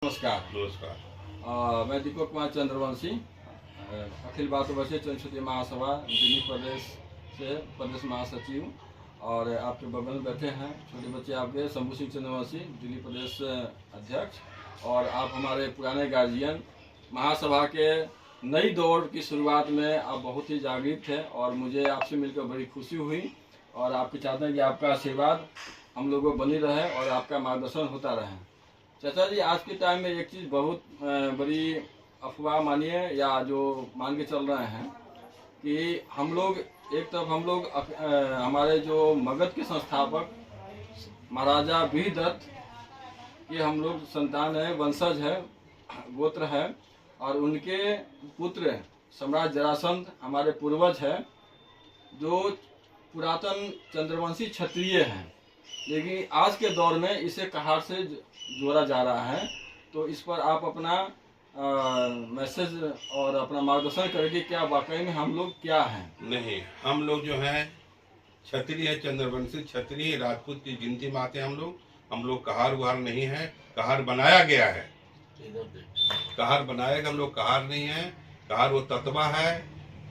नमस्कार। नमस्कार। मैं दीपक कुमार चंद्रवंशी, अखिल भारतवर्षीय जनशक्ति महासभा दिल्ली प्रदेश से प्रदेश महासचिव, और आपके बगल में बैठे हैं छोटे बच्चे आपके शंभू सिंह चंद्रवंशी, दिल्ली प्रदेश अध्यक्ष, और आप हमारे पुराने गार्जियन। महासभा के नई दौर की शुरुआत में आप बहुत ही जागृत थे और मुझे आपसे मिलकर बड़ी खुशी हुई, और आपके चाहते हैं कि आपका आशीर्वाद हम लोगों को बनी रहे और आपका मार्गदर्शन होता रहे। चाचा जी, आज के टाइम में एक चीज़ बहुत बड़ी अफवाह मानिए या जो मान के चल रहे हैं कि हम लोग एक तरफ हमारे जो मगध के संस्थापक महाराजा वीरदत्त के हम लोग संतान है, वंशज है, गोत्र है, और उनके पुत्र सम्राट जरासंध हमारे पूर्वज है, जो पुरातन चंद्रवंशी क्षत्रिय हैं। लेकिन आज के दौर में इसे कहार से जोड़ा जा रहा है, तो इस पर आप अपना मैसेज और अपना मार्गदर्शन करेंगे। क्या वाकई में हम लोग क्या हैं? नहीं, हम लोग जो हैं क्षत्रिय, चंद्रवंशी क्षत्रिय राजपूत की गिनती में आते हैं हम लोग कहार वहार नहीं है। कहार बनाया गया है, कहार बनाएगा, हम लोग कहार नहीं है। कहार वो तत्वा है,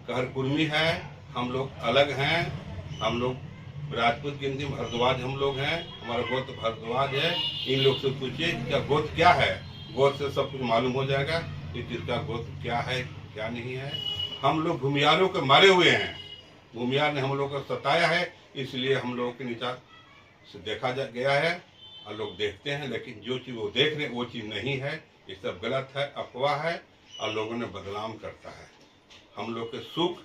कहर कुर्मी है, हम लोग अलग हैं। हम लोग राजपूत गिनती में भारद्वाज हम लोग हैं, हमारा गोत्र भारद्वाज है। इन लोग से पूछिए क्या गोत्र क्या है, गोत्र से सब कुछ मालूम हो जाएगा कि किसका गोत्र क्या है क्या नहीं है। हम लोग भूमियारों के मारे हुए हैं, भूमियार ने हम लोग को सताया है, इसलिए हम लोगों के नीचा से देखा गया है और लोग देखते हैं, लेकिन जो चीज़ वो देख रहे वो चीज़ नहीं है। ये सब गलत है, अफवाह है, और लोगों ने बदनाम करता है। हम लोग के सुख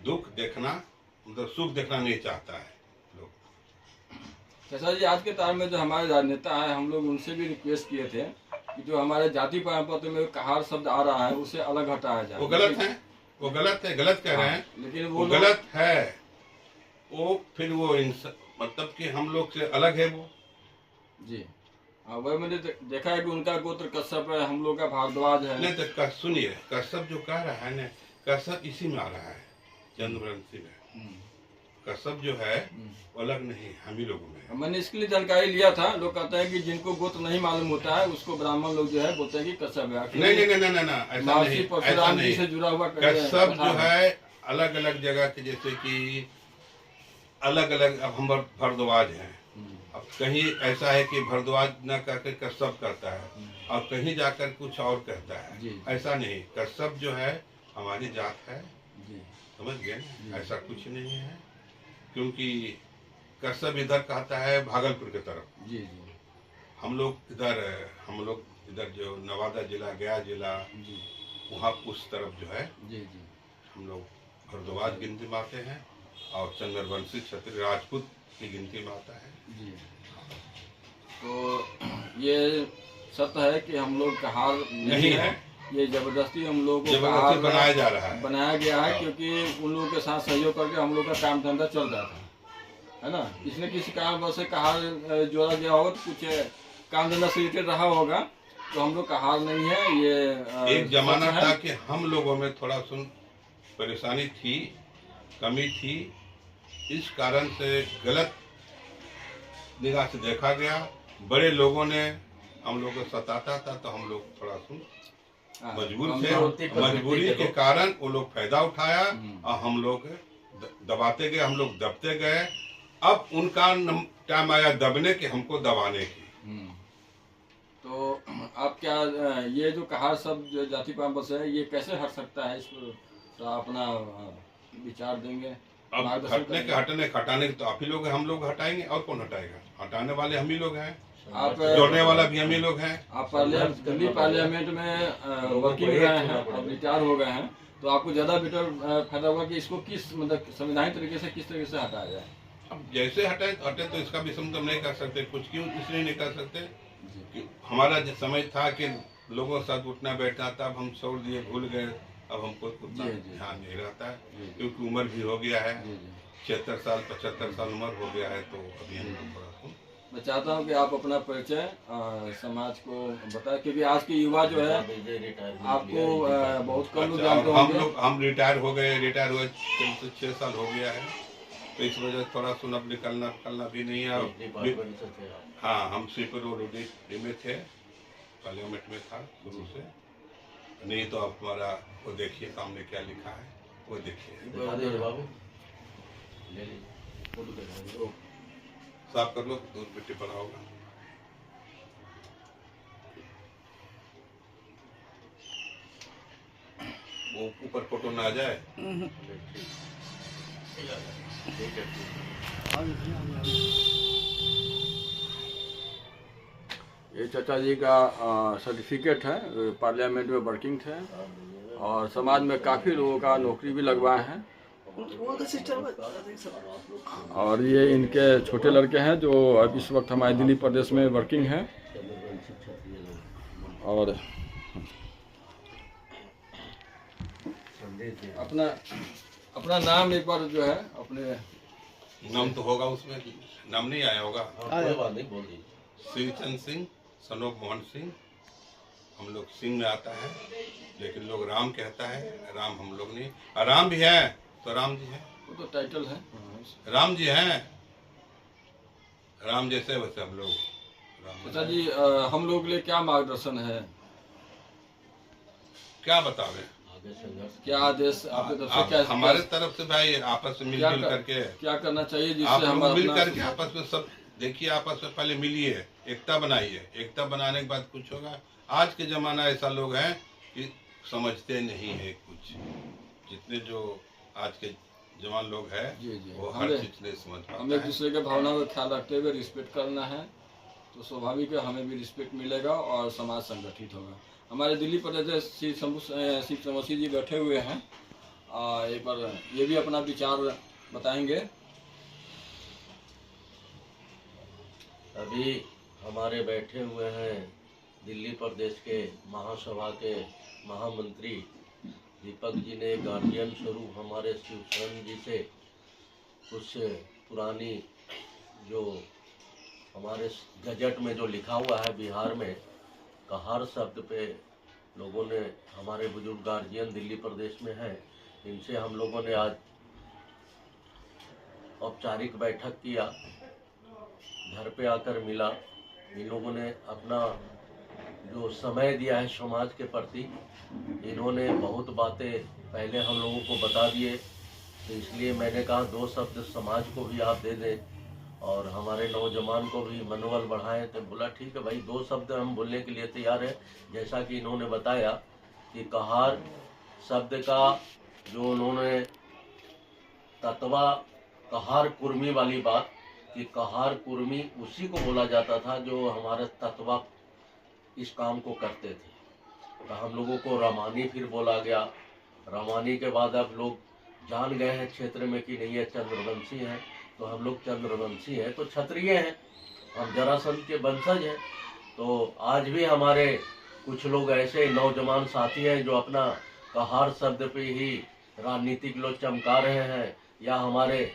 दुख देखना, मतलब सुख देखना नहीं चाहता है लोग। चाचा जी, आज के टाइम में जो हमारे राजनेता है, हम लोग उनसे भी रिक्वेस्ट किए थे कि जो हमारे जाति प्रमाण पत्र में कहार शब्द आ रहा है उसे अलग हटाया जाए। वो गलत है, वो गलत है, गलत कह रहे हैं, लेकिन वो गलत है। वो फिर वो मतलब कि हम लोग से अलग है वो जी। वही मैंने देखा है कि उनका गोत्र कश्यप है, हम लोग का भारद्वाज है। नहीं तो सुनिए, कश्यप जो कह रहा है ना, कश्यप इसी में आ रहा है, चंद्रवंशी में। कश्यप जो है वो अलग नहीं, हम ही लोगों में। मैंने इसके लिए जानकारी लिया था। लोग कहते हैं कि जिनको गोत्र नहीं मालूम होता है उसको ब्राह्मण लोग जो है बोलते हैं कि कश्यप है। नहीं नहीं नहीं नहीं नहीं, ऐसा नहीं, ऐसा नहीं। से जुड़ा हुआ कश्यप जो है अलग अलग जगह के, जैसे कि अलग अलग, अब हम भारद्वाज हैं, अब कहीं ऐसा है कि भारद्वाज न कहकर कश्यप कहता है और कहीं जाकर कुछ और कहता है। ऐसा नहीं, कश्यप जो है हमारी जात है, समझ गए? ऐसा कुछ नहीं है, क्योंकि कश्यप इधर कहता है भागलपुर की तरफ। जी। हम लोग इधर जो नवादा जिला, गया जिला, वहाँ उस तरफ जो है हम लोग भारद्वाज गिनती में आते हैं, और चंद्रवंशी क्षत्रिय राजपूत की गिनती में आता है। जी। तो ये सत्य है कि हम लोग कहार नहीं है, ये जबरदस्ती हम लोग को कहार बनाया जा रहा है, बनाया गया है, क्योंकि उन लोगों के साथ सहयोग करके हम लोग का काम धंधा चल रहा था, है ना। किसी न किसी कारण से कहार जोड़ा गया होगा, तो कुछ काम धंधा से रिलेटेड रहा होगा, तो हम लोग कहार नहीं है। ये एक जमाना था कि हम लोगों में थोड़ा परेशानी थी, कमी थी, इस कारण से गलत निगाह से देखा गया। बड़े लोगों ने हम लोग को सताता था, तो हम लोग थोड़ा मजबूरी के कारण वो लोग फायदा उठाया और हम लोग दबाते गए, हम लोग दबते गए। अब उनका टाइम आया दबने के, हमको दबाने की। तो आप क्या ये जो कहार शब्द जो जाति प्रमाण पत्र है, ये कैसे हट सकता है, इस पर तो अपना विचार देंगे? अब हटाने के तो आप ही लोग हैं, हम लोग हटाएंगे, और कौन हटाएगा? हटाने वाले हम ही लोग हैं, आप जोड़ने वाला भी हम ही लोग हैं। आप दिल्ली पार्लियामेंट में वर्किंग रहे हैं, अब रिटायर हो गए हैं, तो आपको ज्यादा बेटर फायदा होगा कि इसको किस मतलब संवैधानिक तरीके से किस तरीके से हटाया जाए। अब जैसे हटे तो इसका भी हम नहीं कर सकते कुछ। क्यों इसलिए नहीं कर सकते कि हमारा जो समय था कि लोगों के साथ उठना बैठना था, अब हम छोड़ दिए, भूल गए। अब हमको उतना ध्यान नहीं रहता है, क्योंकि उम्र भी हो गया है, 76 साल 75 साल उम्र हो गया है। तो अभी हम मैं चाहता हूं कि आप अपना परिचय समाज को बताएं, क्योंकि आज के युवा जो है आपको बहुत कम लोग जानते होंगे। हम रिटायर हो गए, रिटायर हुए 6 साल हो गया है, तो इस वजह से थोड़ा सुनब निकलना भी नहीं है। हाँ, हम श्रीपुर में थे, पार्लियामेंट में था शुरू से। नहीं तो आप हमारा वो देखिए सामने क्या लिखा है, वो देखिए। बाबू साफ कर लो, दूर मिट्टी पड़ा होगा। वो ऊपर फोटो ना आ जाए। ठीक है। ये चाचा जी का सर्टिफिकेट है, पार्लियामेंट में वर्किंग थे और समाज में काफ़ी लोगों का नौकरी भी लगवाए हैं। और ये इनके छोटे लड़के हैं जो अब इस वक्त हमारे दिल्ली प्रदेश में वर्किंग हैं। और अपना नाम एक बार जो है अपने नाम तो होगा उसमें, नाम नहीं आया होगा। कोई बात नहीं, बोल दीजिए। Shrichand Singh son of Mohan Singh. हम लोग सिंह में आता है, लेकिन लोग राम कहता है। राम हम लोग नहीं, राम भी है तो राम जी है, वो तो टाइटल है। राम जी हैं। राम जैसे वैसे हम लोग राम। चाचा जी हम लोग के लिए क्या मार्गदर्शन है, क्या बतावे, आगे संघर्ष क्या आदेश आपकी तरफ से, क्या हमारे तरफ से भाई आपस में क्या मिलजुल कर- करके क्या करना चाहिए आप जिससे हम लोग मिल अपना करके आपस में सब देखिए, आपस में पहले मिलिए, एकता बनाइए। एकता बनाने के बाद कुछ होगा। आज के जमाना ऐसा लोग हैं कि समझते नहीं है कुछ। जितने जो आज के जवान लोग हैं जी जी वो हर चीज नहीं समझ हम पाते एक हैं। दूसरे के भावना का ख्याल रखते हुए रिस्पेक्ट करना है, तो स्वाभाविक है हमें भी रिस्पेक्ट मिलेगा और समाज संगठित होगा। हमारे दिल्ली प्रदेश शिव शंभू जी बैठे हुए हैं, एक बार ये भी अपना विचार बताएंगे। अभी हमारे बैठे हुए हैं दिल्ली प्रदेश के महासभा के महामंत्री दीपक जी ने गार्जियन स्वरूप हमारे शिवशरण जी से कुछ पुरानी जो हमारे गजट में जो लिखा हुआ है बिहार में कहार शब्द पे लोगों ने, हमारे बुजुर्ग गार्जियन दिल्ली प्रदेश में हैं, इनसे हम लोगों ने आज औपचारिक बैठक किया, घर पे आकर मिला। इन लोगों ने अपना जो समय दिया है समाज के प्रति, इन्होंने बहुत बातें पहले हम लोगों को बता दिए, तो इसलिए मैंने कहा दो शब्द समाज को भी आप दे दें और हमारे नौजवान को भी मनोबल बढ़ाएं। तो बोला ठीक है भाई, दो शब्द हम बोलने के लिए तैयार है। जैसा कि इन्होंने बताया कि कहार शब्द का जो उन्होंने तत्वा कहार कुर्मी वाली बात, कि कहार कुर्मी उसी को बोला जाता था जो हमारे तत्वा इस काम को करते थे। तो हम लोगों को रामानी फिर बोला गया। रामानी के बाद अब लोग जान गए हैं क्षेत्र में कि नहीं, ये चंद्रवंशी हैं, तो हम लोग चंद्रवंशी हैं तो क्षत्रिय हैं, हम जरासंध के वंशज हैं। तो आज भी हमारे कुछ लोग ऐसे नौजवान साथी हैं जो अपना कहार शब्द पे ही राजनीतिक लोग चमका रहे हैं, या हमारे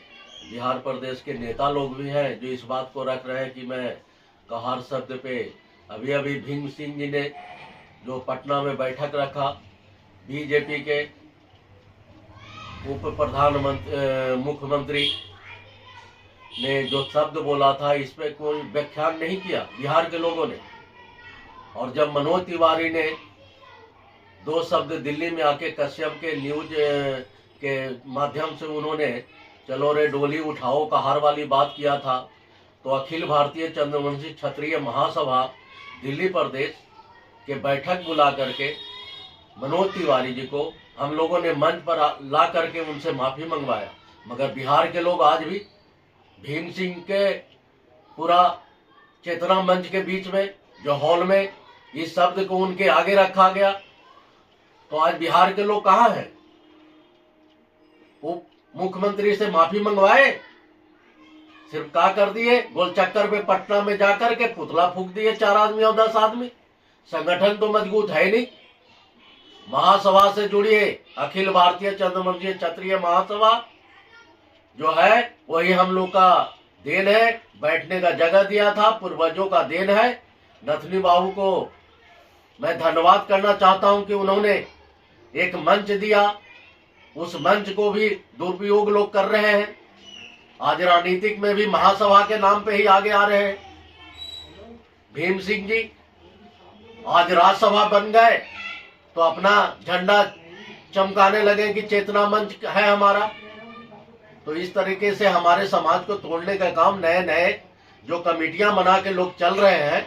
बिहार प्रदेश के नेता लोग भी हैं जो इस बात को रख रहे हैं कि मैं कहार शब्द पे, अभी अभी भीम सिंह जी ने जो पटना में बैठक रखा, बीजेपी के उप प्रधानमंत्री मुख्यमंत्री ने जो शब्द बोला था, इस पे कोई व्याख्यान नहीं किया बिहार के लोगों ने। और जब मनोज तिवारी ने दो शब्द दिल्ली में आके कश्यप के न्यूज के माध्यम से उन्होंने चलो रे डोली उठाओ कहार वाली बात किया था, तो अखिल भारतीय चंद्रवंशी क्षत्रिय महासभा दिल्ली प्रदेश के बैठक बुला करके मनोज तिवारी जी को हम लोगों ने मंच पर ला करके उनसे माफी मंगवाया। मगर बिहार के लोग आज भी भीम सिंह के पूरा चेतना मंच के बीच में जो हॉल में इस शब्द को उनके आगे रखा गया, तो आज बिहार के लोग कहाँ हैं? उप मुख्यमंत्री से माफी मंगवाए, सिर्फ क्या कर दिए, गोल चक्कर पे पटना में जाकर के पुतला फूंक दिए 4 आदमी और 10 आदमी। संगठन तो मजबूत है नहीं। महासभा से जुड़िए, अखिल भारतीय चंद्रवंशी क्षत्रिय महासभा जो है वही हम लोग का देन है, बैठने का जगह दिया था, पूर्वजों का देन है। नथनी बाबू को मैं धन्यवाद करना चाहता हूं कि उन्होंने एक मंच दिया, उस मंच को भी दुरुपयोग लोग कर रहे हैं। आज राजनीतिक में भी महासभा के नाम पे ही आगे आ रहे हैं भीम सिंह जी। आज राज्यसभा बन गए तो अपना झंडा चमकाने लगे कि चेतना मंच है हमारा। तो इस तरीके से हमारे समाज को तोड़ने का काम नए नए जो कमेटियां बना के लोग चल रहे हैं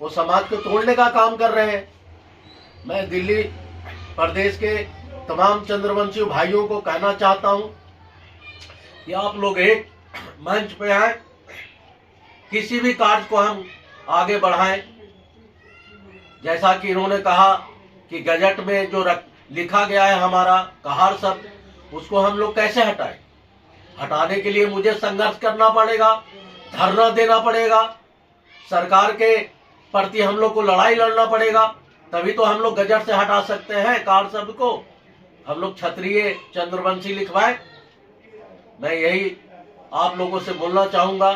वो समाज को तोड़ने का काम कर रहे हैं। मैं दिल्ली प्रदेश के तमाम चंद्रवंशी भाइयों को कहना चाहता हूं कि आप लोग एक मंच पे आए, किसी भी कार्य को हम आगे बढ़ाएं। जैसा कि इन्होंने कहा कि गजट में जो लिखा गया है हमारा कहार शब्द, उसको हम लोग कैसे हटाएं? हटाने के लिए मुझे संघर्ष करना पड़ेगा, धरना देना पड़ेगा, सरकार के प्रति हम लोग को लड़ाई लड़ना पड़ेगा, तभी तो हम लोग गजट से हटा सकते हैं कार शब्द को। हम लोग क्षत्रिय चंद्रवंशी लिखवाए। मैं यही आप लोगों से बोलना चाहूंगा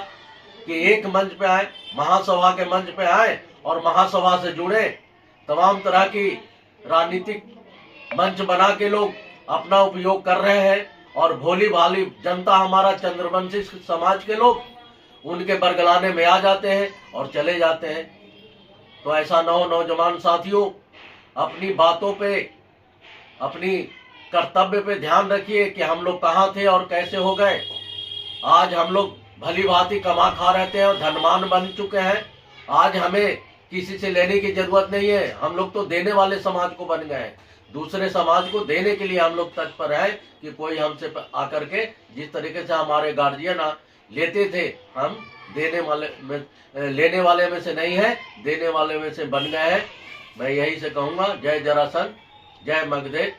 कि एक मंच पे आए, महासभा के मंच पे आए और महासभा से जुड़े। तमाम तरह की राजनीतिक मंच बना के लोग अपना उपयोग कर रहे हैं और भोली भाली जनता, हमारा चंद्रवंशी समाज के लोग उनके बरगलाने में आ जाते हैं और चले जाते हैं। तो ऐसा न हो। नौजवान साथियों, अपनी बातों पे, अपनी कर्तव्य पे ध्यान रखिए कि हम लोग कहाँ थे और कैसे हो गए। आज हम लोग भली भांति कमा खा रहते हैं और धनवान बन चुके हैं। आज हमें किसी से लेने की जरूरत नहीं है। हम लोग तो देने वाले समाज को बन गए हैं। दूसरे समाज को देने के लिए हम लोग तत्पर हैं कि कोई हमसे आकर के जिस तरीके से हमारे गार्जियन लेते थे, हम देने वाले में, लेने वाले में से नहीं है, देने वाले में से बन गए हैं। मैं यही से कहूँगा, जय जरासंध, जय मगधे।